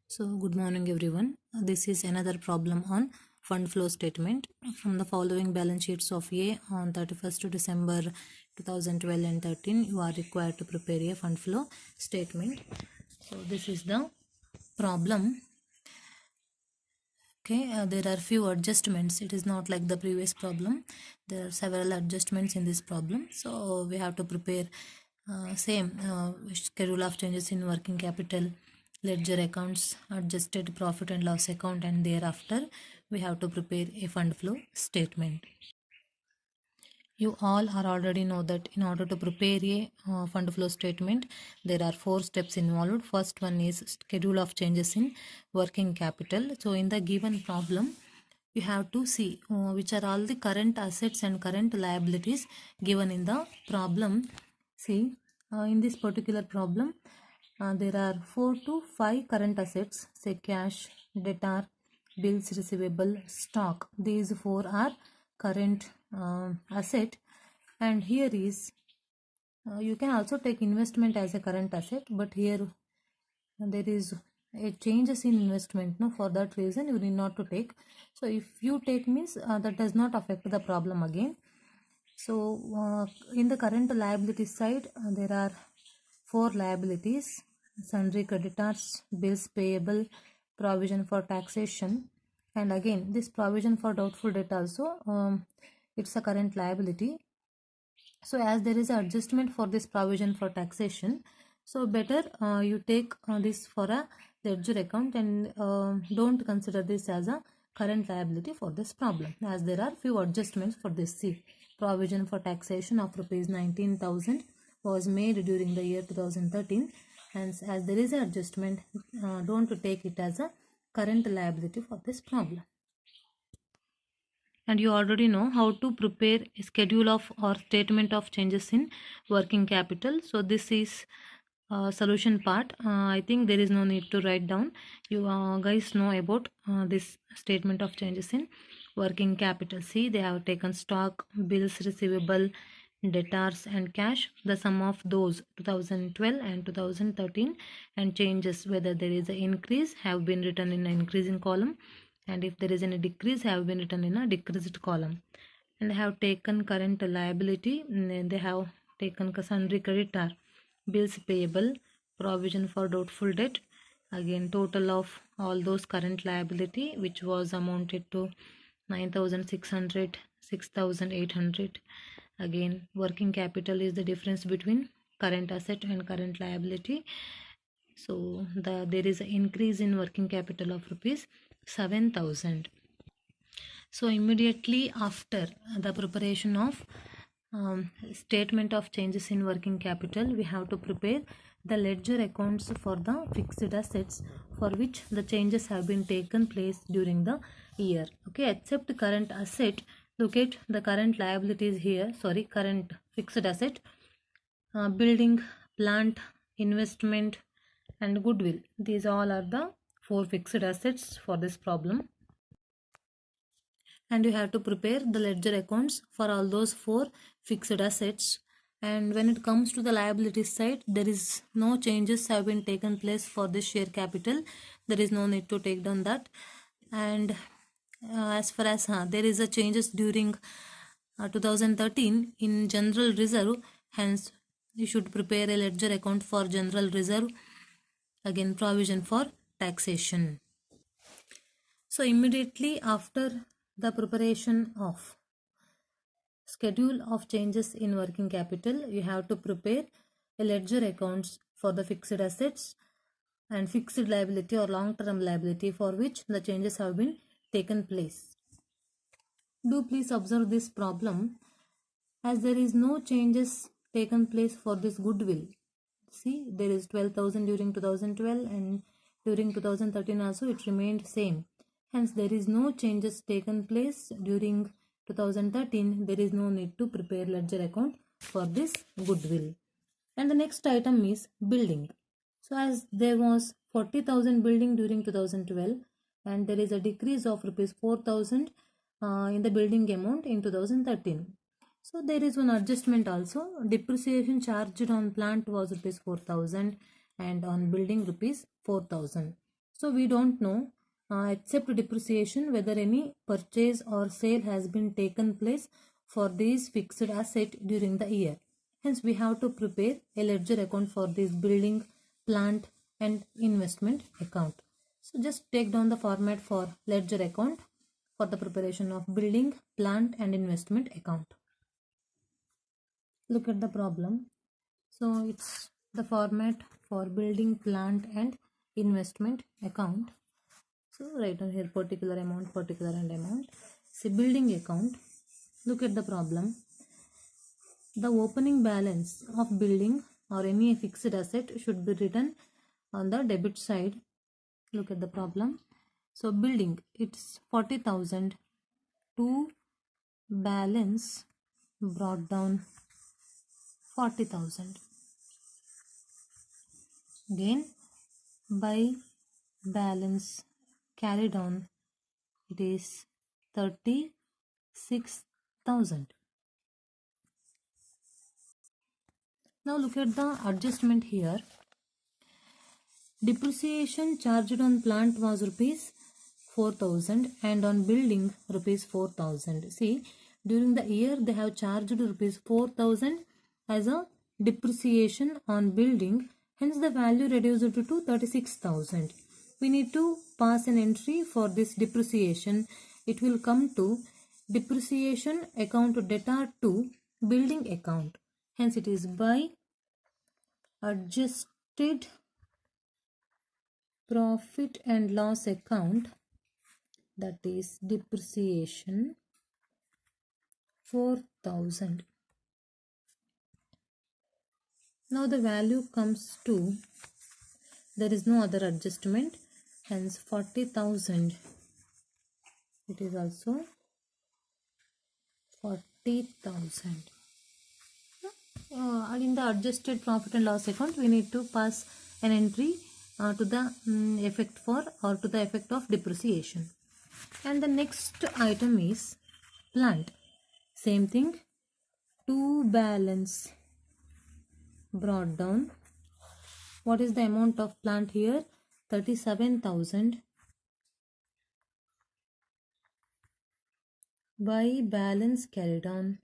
So, good morning everyone. This is another problem on fund flow statement. From the following balance sheets of A on 31st December 2012 and 13, you are required to prepare a fund flow statement. So, this is the problem. Okay, there are few adjustments. It is not like the previous problem. There are several adjustments in this problem. So, we have to prepare same schedule of changes in working capital, ledger accounts, adjusted profit and loss account, and thereafter we have to prepare a fund flow statement. You all are already know that in order to prepare a fund flow statement, there are 4 steps involved. First one is schedule of changes in working capital. So in the given problem, you have to see which are all the current assets and current liabilities given in the problem. See, in this particular problem, there are 4 to 5 current assets, say cash, debtor, bills receivable, stock. These 4 are current asset, and here is you can also take investment as a current asset, but here there is a changes in investment. No, for that reason you need not to take. So if you take means that does not affect the problem again. So in the current liability side, there are 4 liabilities: sundry creditors, bills payable, provision for taxation, and again this provision for doubtful debt also, it's a current liability. So as there is an adjustment for this provision for taxation, so better you take this for a ledger account, and don't consider this as a current liability for this problem, as there are few adjustments for this. See, provision for taxation of rupees 19,000 was made during the year 2013, and as there is an adjustment, don't take it as a current liability for this problem. And you already know how to prepare a schedule of or statement of changes in working capital. So this is solution part. I think there is no need to write down. You guys know about this statement of changes in working capital. See, they have taken stock, bills receivable, debtors and cash, the sum of those 2012 and 2013, and changes whether there is an increase have been written in an increasing column, and if there is any decrease have been written in a decreased column. And they have taken current liability, they have taken sundry creditor, bills payable, provision for doubtful debt, again total of all those current liability which was amounted to 9,600, 6,800. Again working capital is the difference between current asset and current liability. So there is an increase in working capital of rupees 7,000. So immediately after the preparation of statement of changes in working capital, we have to prepare the ledger accounts for the fixed assets for which the changes have been taken place during the year. Okay, except current asset, look at the current liabilities here, sorry, current fixed asset, building, plant, investment and goodwill. These all are the 4 fixed assets for this problem, and you have to prepare the ledger accounts for all those 4 fixed assets. And when it comes to the liabilities side, there is no changes have been taken place for this share capital. There is no need to take down that. And as far as there is a changes during 2013 in general reserve, hence you should prepare a ledger account for general reserve, again provision for taxation. So immediately after the preparation of schedule of changes in working capital, you have to prepare a ledger accounts for the fixed assets and fixed liability or long-term liability for which the changes have been taken place. Do please observe this problem, as there is no changes taken place for this goodwill. See, there is 12,000 during 2012 and during 2013 also it remained same. Hence, there is no changes taken place during 2013. There is no need to prepare ledger account for this goodwill. And the next item is building. So as there was 40,000 building during 2012 and there is a decrease of rupees 4,000 in the building amount in 2013. So there is one adjustment also. Depreciation charged on plant was rupees 4,000 and on building rupees 4,000. So we don't know except depreciation whether any purchase or sale has been taken place for these fixed asset during the year. Hence we have to prepare a ledger account for this building, plant and investment account. So just take down the format for ledger account for the preparation of building, plant and investment account. Look at the problem. So it's the format for building, plant and investment account. So write on here particular amount, particular and amount. See building account. Look at the problem. The opening balance of building or any fixed asset should be written on the debit side. Look at the problem. So building, it's 40,000 to balance brought down 40,000. Again by balance carried on, it is 36,000. Now look at the adjustment here. Depreciation charged on plant was rupees 4,000 and on building rupees 4,000. See, during the year they have charged rupees 4,000 as a depreciation on building, hence the value reduced to 36,000. We need to pass an entry for this depreciation. It will come to depreciation account debtor to building account. Hence it is by adjusted profit and loss account, that is depreciation 4,000. Now the value comes to, there is no other adjustment, hence 40,000. It is also 40,000. And in the adjusted profit and loss account, we need to pass an entry to the effect for or to the effect of depreciation. And the next item is plant. Same thing, to balance brought down. What is the amount of plant here? 37,000 by balance carried on.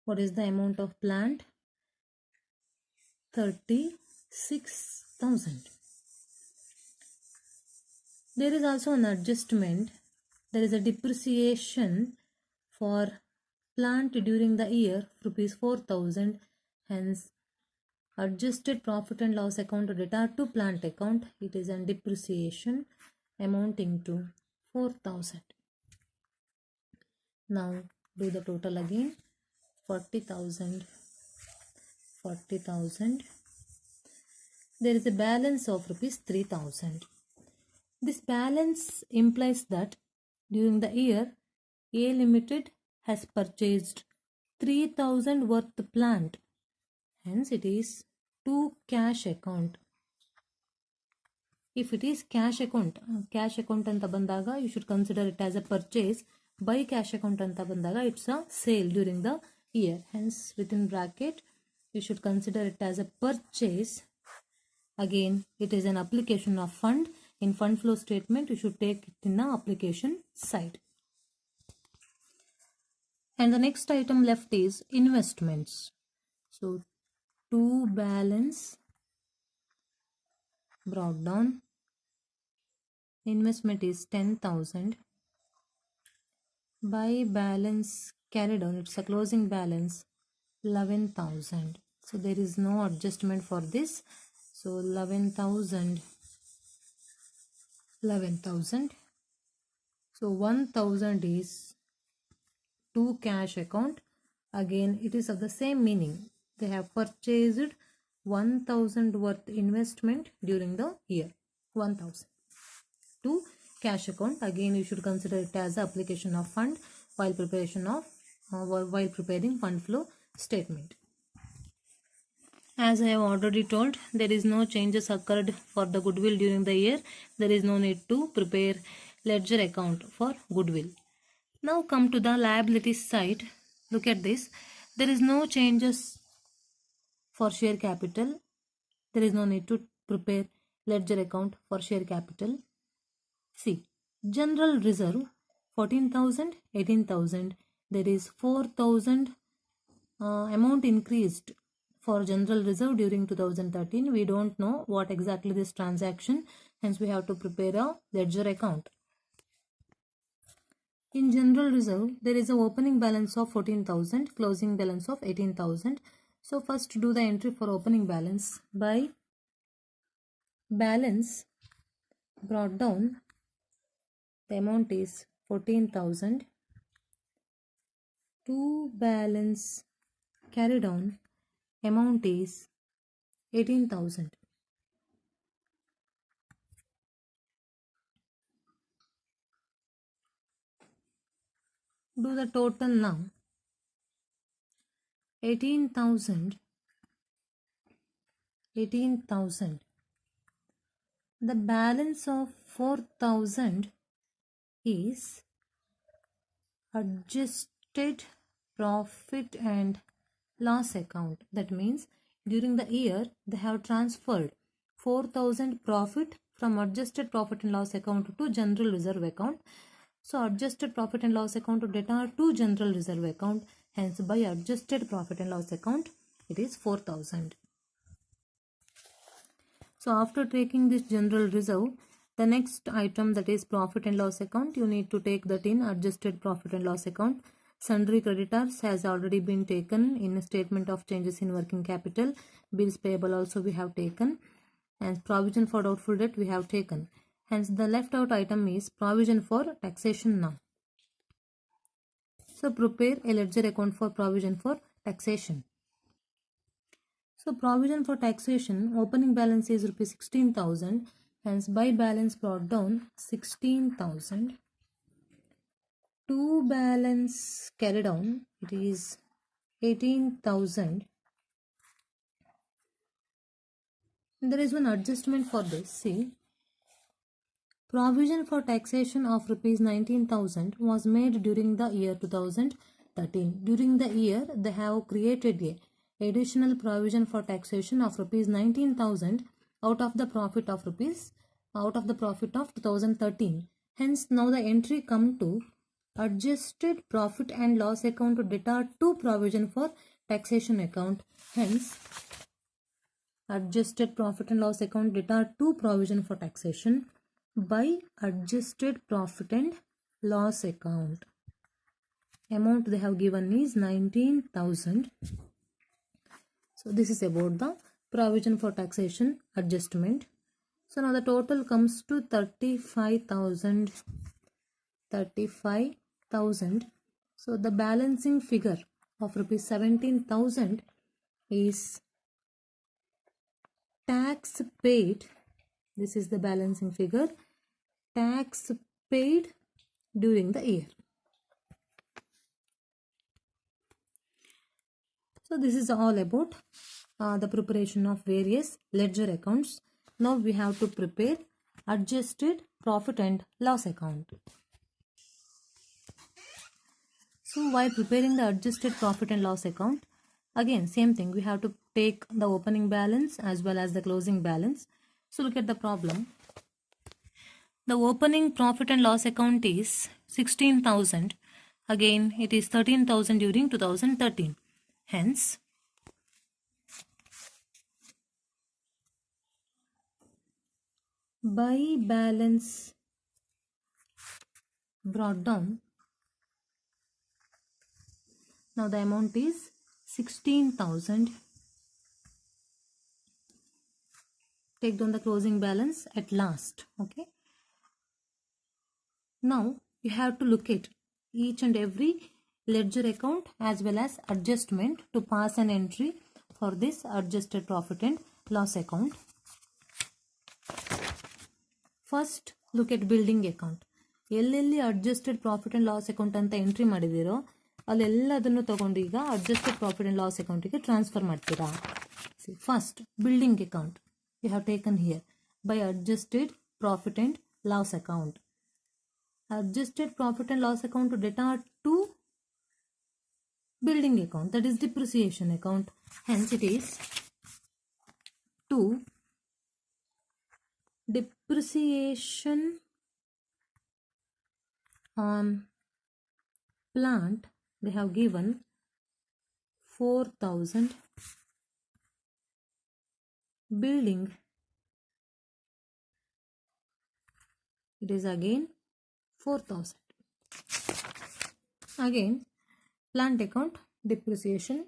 What is the amount of plant? 36,000. There is also an adjustment. There is a depreciation for plant during the year rupees 4,000. Hence adjusted profit and loss account debtor to plant account. It is a depreciation amounting to 4,000. Now do the total again. 40,000, 40,000. There is a balance of rupees 3,000. This balance implies that during the year A Limited has purchased 3,000 worth plant. Hence it is to cash account. If it is cash account anta bandaga, you should consider it as a purchase. By cash account anta bandaga, it's a sale during the year. Hence within bracket, you should consider it as a purchase. Again, it is an application of fund. In fund flow statement, you should take it in the application side. And the next item left is investments. So to balance brought down, investment is 10,000 by balance carried on, it's a closing balance 11,000. So there is no adjustment for this. So 11,000. So 1,000 is to cash account. Again, it is of the same meaning. They have purchased 1,000 worth investment during the year. 1,000 to cash account. Again, you should consider it as application of fund while preparing fund flow statement. As I have already told, there is no changes occurred for the goodwill during the year. There is no need to prepare ledger account for goodwill. Now come to the liabilities side. Look at this. There is no changes for share capital. there is no need to prepare ledger account for share capital. See, general reserve 14,000, 18,000. There is 4,000 amount increased for general reserve during 2013. We don't know what exactly this transaction, hence we have to prepare a ledger account. In general reserve, there is a opening balance of 14,000, closing balance of 18,000. So first do the entry for opening balance. By balance brought down, the amount is 14,000. To balance carried on, amount is 18,000. Do the total now. 18,000. The balance of 4,000 is adjusted profit and loss account. That means during the year they have transferred 4,000 profit from adjusted profit and loss account to general reserve account. So adjusted profit and loss account to debtor to general reserve account. Hence by adjusted profit and loss account it is 4,000. So after taking this general reserve, the next item, that is profit and loss account, you need to take that in adjusted profit and loss account. Sundry creditors has already been taken in a statement of changes in working capital. Bills payable also we have taken, and provision for doubtful debt we have taken. Hence the left out item is provision for taxation now. So prepare a ledger account for provision for taxation. So provision for taxation, opening balance is rupees 16,000, hence by balance brought down 16,000. To balance carried on, it is 18,000. There is one adjustment for this. See, provision for taxation of rupees 19,000 was made during the year 2013. During the year, they have created a additional provision for taxation of rupees 19,000 out of the profit of 2013. Hence now the entry come to adjusted profit and loss account to debtor to provision for taxation account. Hence adjusted profit and loss account debtor to provision for taxation by adjusted profit and loss account. Amount they have given is 19,000. So this is about the provision for taxation adjustment. So now the total comes to 35,000. So the balancing figure of rupees 17,000 is tax paid. This is the balancing figure. Tax paid during the year. So this is all about the preparation of various ledger accounts. Now we have to prepare adjusted profit and loss account. So while preparing the adjusted profit and loss account, again same thing, we have to take the opening balance as well as the closing balance. So look at the problem. The opening profit and loss account is 16,000. Again it is 13,000 during 2013. Hence, by balance brought down, now the amount is 16,000. Take down the closing balance at last. Okay. Now you have to look at each and every ledger account as well as adjustment to pass an entry for this adjusted profit and loss account. First look at building account. ಎಲ್ಲೆಲ್ಲಿ adjusted profit and loss account ಅಂತ entry ಮಾಡಿದಿರೋ ಅಲ್ಲೆಲ್ಲದನ್ನು ತಗೊಂಡು ಈಗ adjusted profit and loss ಅಕೌಂಟಿಗೆ transfer ಮಾಡ್ತೀರಾ. First building account U have taken here by adjusted profit and loss account. Adjusted profit and loss account to debtor to building account, that is depreciation account. Hence it is to depreciation on plant they have given 4,000, building it is again 4,000. Again plant account depreciation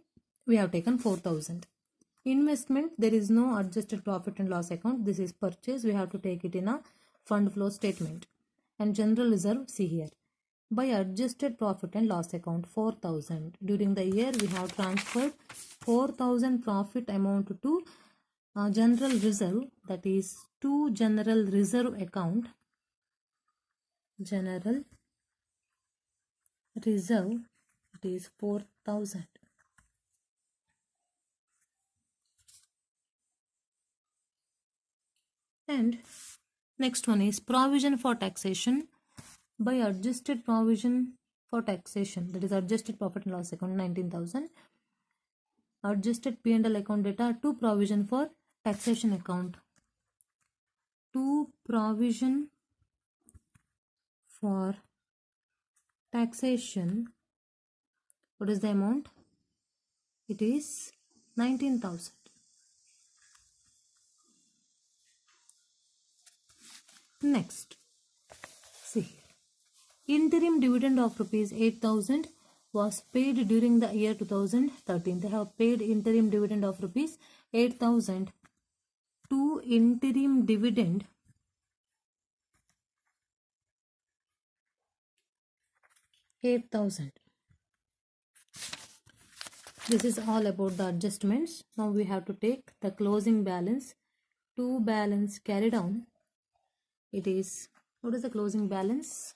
we have taken 4,000. Investment, there is no adjusted profit and loss account. This is purchase. We have to take it in a fund flow statement. And general reserve, see here. By adjusted profit and loss account 4,000. During the year we have transferred 4,000 profit amount to general reserve, that is to general reserve account. General reserve, it is 4,000. And next one is provision for taxation. By adjusted provision for taxation, that is adjusted profit and loss account 19,000. Adjusted P&L account data to provision for taxation account. To provision for taxation, what is the amount? It is 19,000. Next, see, interim dividend of rupees 8,000 was paid during the year 2013. They have paid interim dividend of rupees 8,000 to interim dividend $8,000. This is all about the adjustments. Now we have to take the closing balance. To balance carried on. It is, what is the closing balance?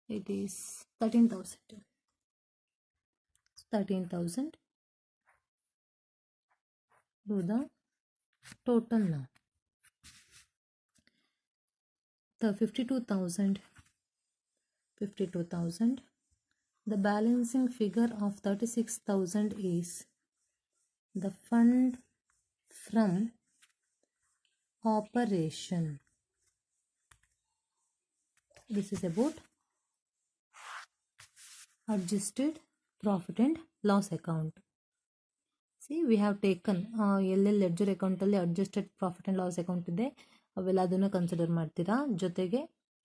It is 13,000. 13,000. Do the total now. The 52,000. The balancing figure of 36,000 is the fund from operation. This is about adjusted profit and loss account. See, we have taken ledger account ಅಲ್ಲಿ adjusted profit and loss account ಇದೆ, ಅವೆಲ್ಲದನ್ನು consider ಮಾಡ್ತೀರಾ. ಜೊತೆಗೆ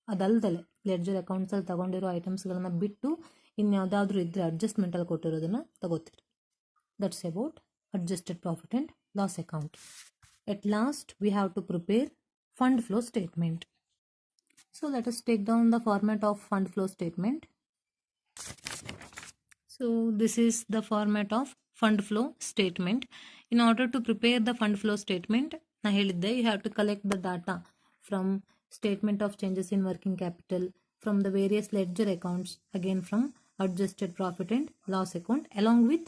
ಅದಲ್ದಲೆ ledger accounts ಅಲ್ಲಿ ತಗೊಂಡಿರೋ ಐಟಮ್ಸ್ಗಳನ್ನ ಬಿಟ್ಟು ಇನ್ಯಾವುದಾದ್ರೂ ಇದ್ರೆ adjustment ಅಲ್ಲಿ ಕೊಟ್ಟಿರೋದನ್ನ ತಗೋತೀರಿ. That's about adjusted profit and loss account. At last, we have to prepare fund flow statement. So let us take down the format of fund flow statement. So this is the format of fund flow statement. In order to prepare the fund flow statement, na helidde, you have to collect the data from statement of changes in working capital, from the various ledger accounts, again from adjusted profit and loss account, along with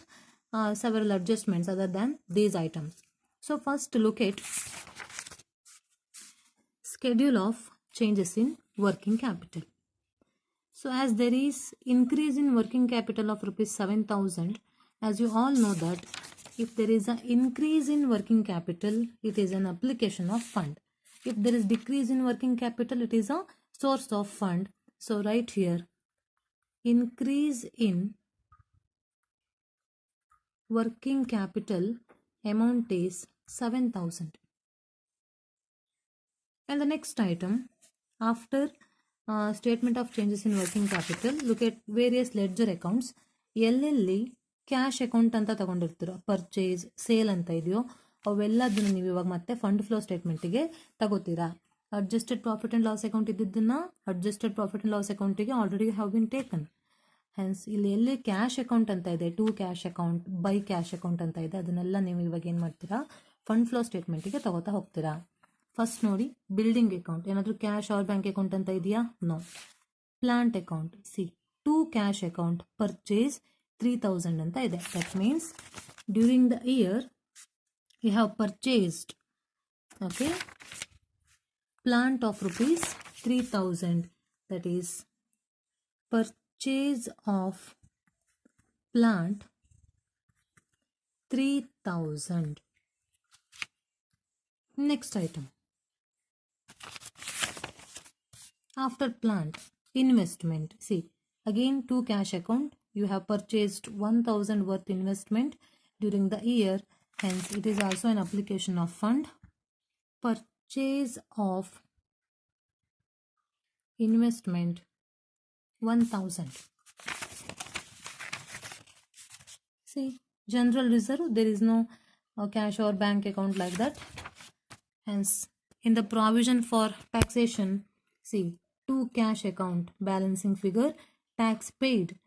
several adjustments other than these items. So first look at schedule of changes in working capital. So as there is increase in working capital of rupees 7,000, as you all know that if there is an increase in working capital, it is an application of fund. If there is decrease in working capital, it is a source of fund. So right here, increase in working capital amount is 7,000. And the next item, after statement of changes in working capital, look at various ledger accounts. ಎಲ್ಲೆಲ್ಲಿ cash account ಅಂತ ತಗೊಂಡಿರ್ತೀರೋ, purchase, sale ಅಂತ ಇದೆಯೋ, ಅವೆಲ್ಲದನ್ನು ನೀವು ಇವಾಗ ಮತ್ತೆ fund flow ಸ್ಟೇಟ್ಮೆಂಟಿಗೆ ತಗೋತೀರಾ. Adjusted profit and loss account ಇದ್ದಿದ್ದನ್ನ ಅಡ್ಜಸ್ಟೆಡ್ ಪ್ರಾಫಿಟ್ ಅಂಡ್ ಲಾಸ್ ಅಕೌಂಟಿಗೆ already have been taken. Hence ಇಲ್ಲಿ ಎಲ್ಲಿ ಕ್ಯಾಶ್ ಅಕೌಂಟ್ ಅಂತ ಇದೆ, to cash account, by cash account ಅಂತ ಇದೆ, ಅದನ್ನೆಲ್ಲ ನೀವು ಇವಾಗ ಏನು ಮಾಡ್ತೀರಾ, ಫಂಡ್ ಫ್ಲೋ ಸ್ಟೇಟ್ಮೆಂಟಿಗೆ ತಗೋತಾ ಹೋಗ್ತೀರಾ. ಫಸ್ಟ್ ನೋಡಿ, ಬಿಲ್ಡಿಂಗ್ ಅಕೌಂಟ್ ಏನಾದರೂ ಕ್ಯಾಶ್ ಆರ್ ಬ್ಯಾಂಕ್ ಅಕೌಂಟ್ ಅಂತ ಇದೆಯಾ? No. Plant account, see, to cash account, purchase 3,000 ಅಂತ ಇದೆ. That means during the year you have purchased, okay, plant of rupees 3,000. That is purchase of plant 3,000. Next item, After plant, investment. See, again two cash account. You have purchased 1000 worth investment during the year. Hence, it is also an application of fund. Purchase of investment 1000. See, general reserve, there is no cash or bank account like that. Hence, in the provision for taxation, see, two cash account balancing figure, tax paid.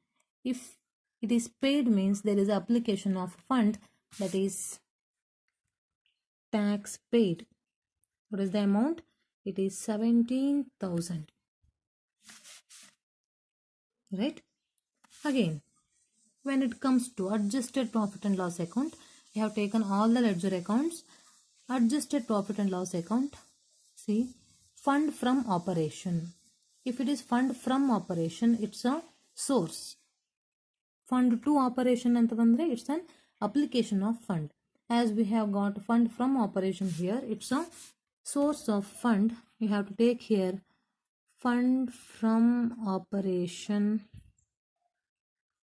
If it is paid means there is application of fund, that is tax paid. What is the amount? It is 17,000. Right? Again, when it comes to adjusted profit and loss account, we have taken all the ledger accounts. Adjusted profit and loss account, see, fund from operation. If it is fund from operation, it's a source. Fund to operation anta bandre, it's an application of fund. As we have got fund from operation here, it's a source of fund. We have to take here fund from operation.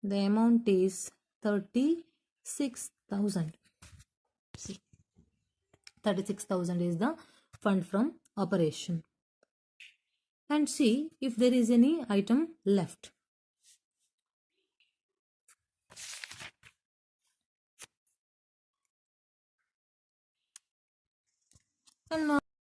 The amount is 36,000. See, 36,000 is the fund from operation. And see if there is any item left. And now